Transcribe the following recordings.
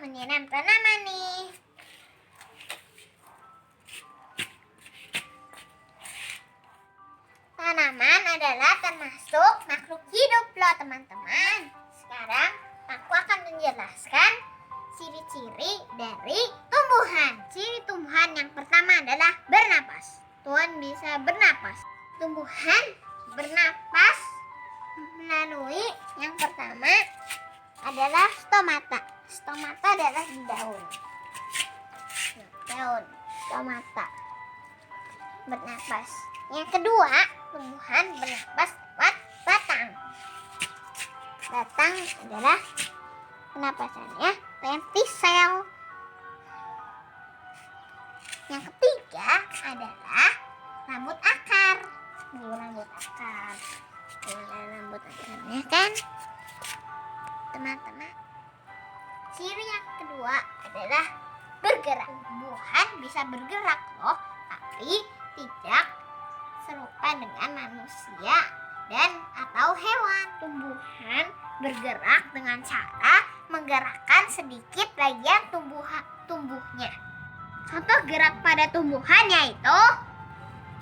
menyiram tanaman nih. Tanaman adalah termasuk makhluk hidup loh teman-teman. Sekarang aku akan menjelaskan ciri-ciri dari tumbuhan. Ciri tumbuhan yang pertama adalah bernapas. Tuhan bisa bernapas. Tumbuhan bernapas melalui yang pertama adalah stomata. Stomata adalah di daun. Daun, stomata. Bernapas. Yang kedua, tumbuhan bernapas lewat batang. Batang adalah pernapasannya lentisel. Yang ketiga adalah rambut akar. Rambut akar. Ada rambut akarnya kan? Teman-teman. Ciri yang kedua adalah bergerak. Tumbuhan bisa bergerak loh, tapi tidak serupa dengan manusia dan atau hewan. Tumbuhan bergerak dengan cara menggerakkan sedikit bagian tubuhnya. Contoh gerak pada tumbuhan yaitu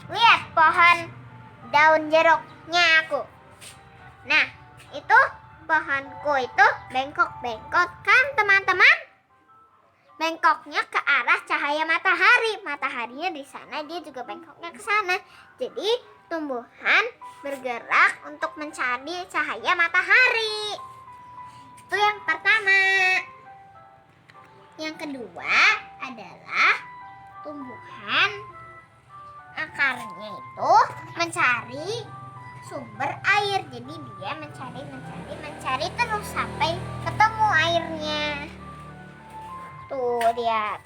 lihat pohon daun jeruknya aku. Nah, itu pohonku itu bengkok-bengkok kan teman-teman? Bengkoknya ke arah cahaya matahari. Mataharinya di sana, dia juga bengkoknya ke sana. Jadi tumbuhan bergerak untuk mencari cahaya matahari. Itu yang pertama. Yang kedua adalah tumbuhan akarnya itu mencari sumber air. Jadi dia mencari terus sampai ketemu airnya. Tuh lihat,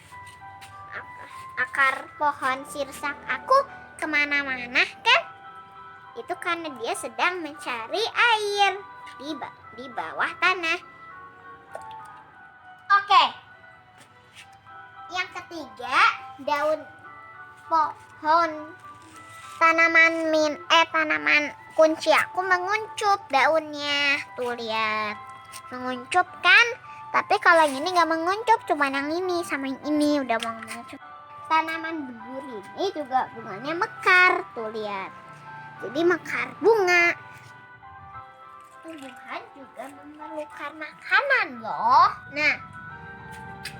akar pohon sirsak aku kemana-mana kan? Itu karena dia sedang mencari air di bawah tanah. Oke. Yang ketiga, daun pohon tanaman kunci aku menguncup daunnya. Tuh lihat, menguncup kan? Tapi kalau yang ini nggak menguncup, cuma yang ini sama yang ini udah mau menguncup. Tanaman bubur ini juga bunganya mekar, tuh lihat. Jadi mekar bunga. Tumbuhan juga memerlukan makanan loh. Nah,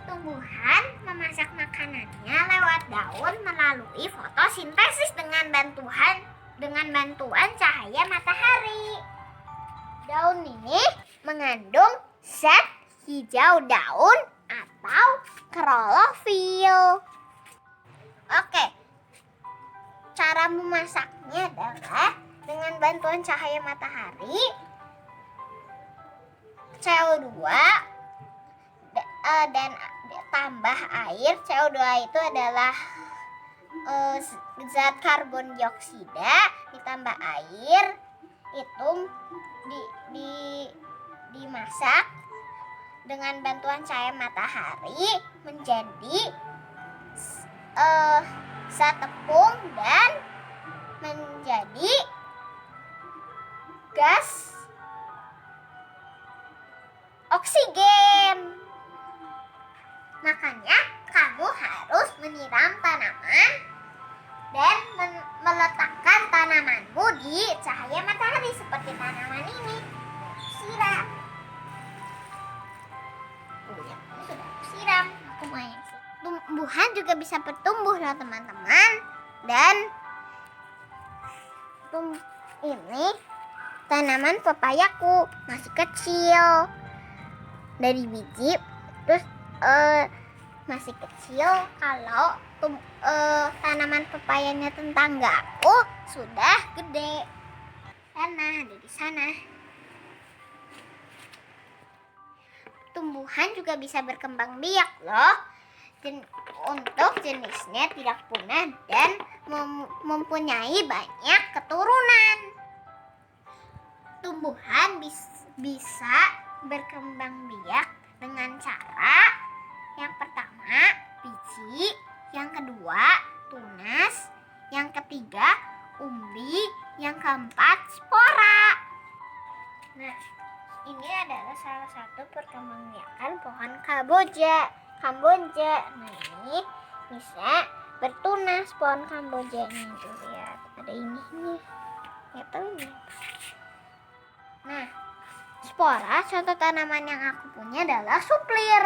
tumbuhan memasak makanannya lewat daun melalui fotosintesis dengan bantuan cahaya matahari. Daun ini mengandung zat hijau daun atau klorofil. Oke. Cara memasaknya adalah dengan bantuan cahaya matahari, CO2 dan tambah air. CO2 itu adalah zat karbon dioksida ditambah air, itu dimasak dengan bantuan cahaya matahari menjadi zat tepung dan menjadi gas oksigen. Makanya kamu harus menyiram tanaman dan meletakkan tanamanmu di cahaya matahari seperti tanaman ini. Siram. Ya, ini sudah aku siram. Aku mau yang siram. Tumbuhan juga bisa bertumbuh loh teman-teman. Dan ini tanaman pepayaku masih kecil dari biji, terus masih kecil. Kalau tanaman pepayanya tetanggaku sudah gede. Sana, ada di sana. Tumbuhan juga bisa berkembang biak loh. Untuk jenisnya tidak punah dan mempunyai banyak keturunan. Tumbuhan bisa berkembang biak dengan cara yang pertama biji, yang kedua tunas, yang ketiga umbi, yang keempat spora. Nah, ini adalah salah satu perkembangbiakan pohon Kamboja. Nah ini bisa bertunas pohon Kamboja ini. Tuh lihat, ada ini nih. Nggak tahu ini. Nah, spora contoh tanaman yang aku punya adalah suplir.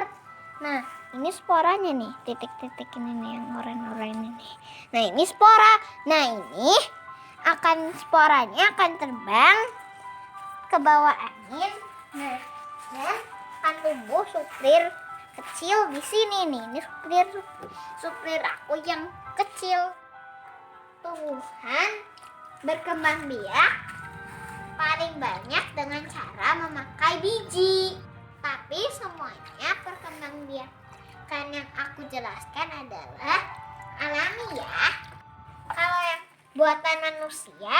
Nah, ini sporanya nih, titik-titik ini nih yang oranye-oranye ini. Nah, ini spora. Nah, ini sporanya akan terbang ke bawah angin. Nah, dan akan tumbuh suplir kecil di sini nih. Ini suplir aku yang kecil. Tumbuhan berkembang biak paling banyak dengan cara memakai biji. Tapi semuanya perkembangbiakan yang aku jelaskan adalah alami ya. Kalau yang buatan manusia,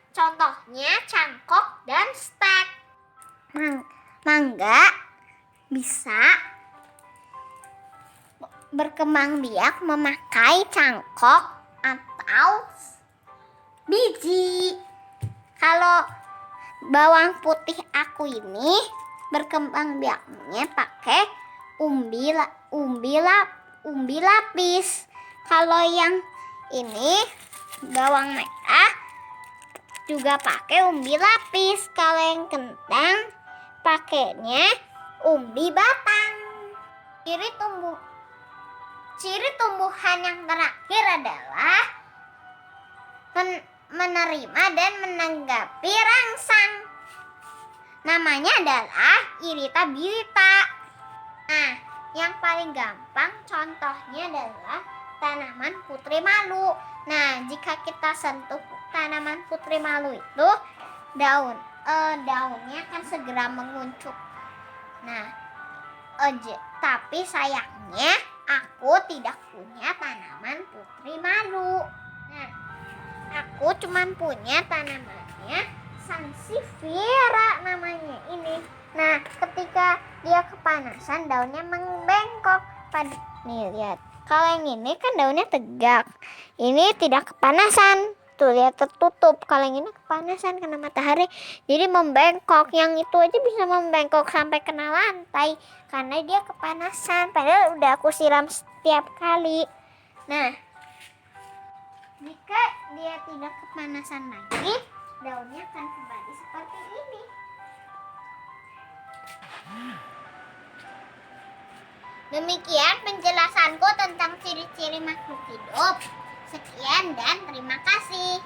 contohnya cangkok dan stek. Mangga bisa berkembang biak memakai cangkok atau biji. Kalau bawang putih aku ini berkembang biaknya pakai umbi lapis. Kalau yang ini bawang merah juga pakai umbi lapis. Kalau yang kentang pakainya umbi batang. Ciri tumbuhan yang terakhir adalah menerima dan menanggapi rangsang. Namanya adalah iritabilita. Nah, yang paling gampang contohnya adalah tanaman putri malu. Nah, jika kita sentuh tanaman putri malu itu, daunnya akan segera menguncup. Nah, tapi sayangnya aku tidak punya tanaman putri malu. Nah, aku cuma punya tanamannya sansevieria namanya ini. Nah, ketika dia kepanasan daunnya membengkok. Nih lihat, kalau yang ini kan daunnya tegak. Ini tidak kepanasan. Tuh lihat tertutup. Kalau yang ini kepanasan kena matahari, jadi membengkok. Yang itu aja bisa membengkok sampai kena lantai karena dia kepanasan. Padahal udah aku siram setiap kali. Nah, jika dia tidak kepanasan lagi, daunnya akan kembali seperti ini. Demikian penjelasanku tentang ciri-ciri makhluk hidup. Sekian dan terima kasih.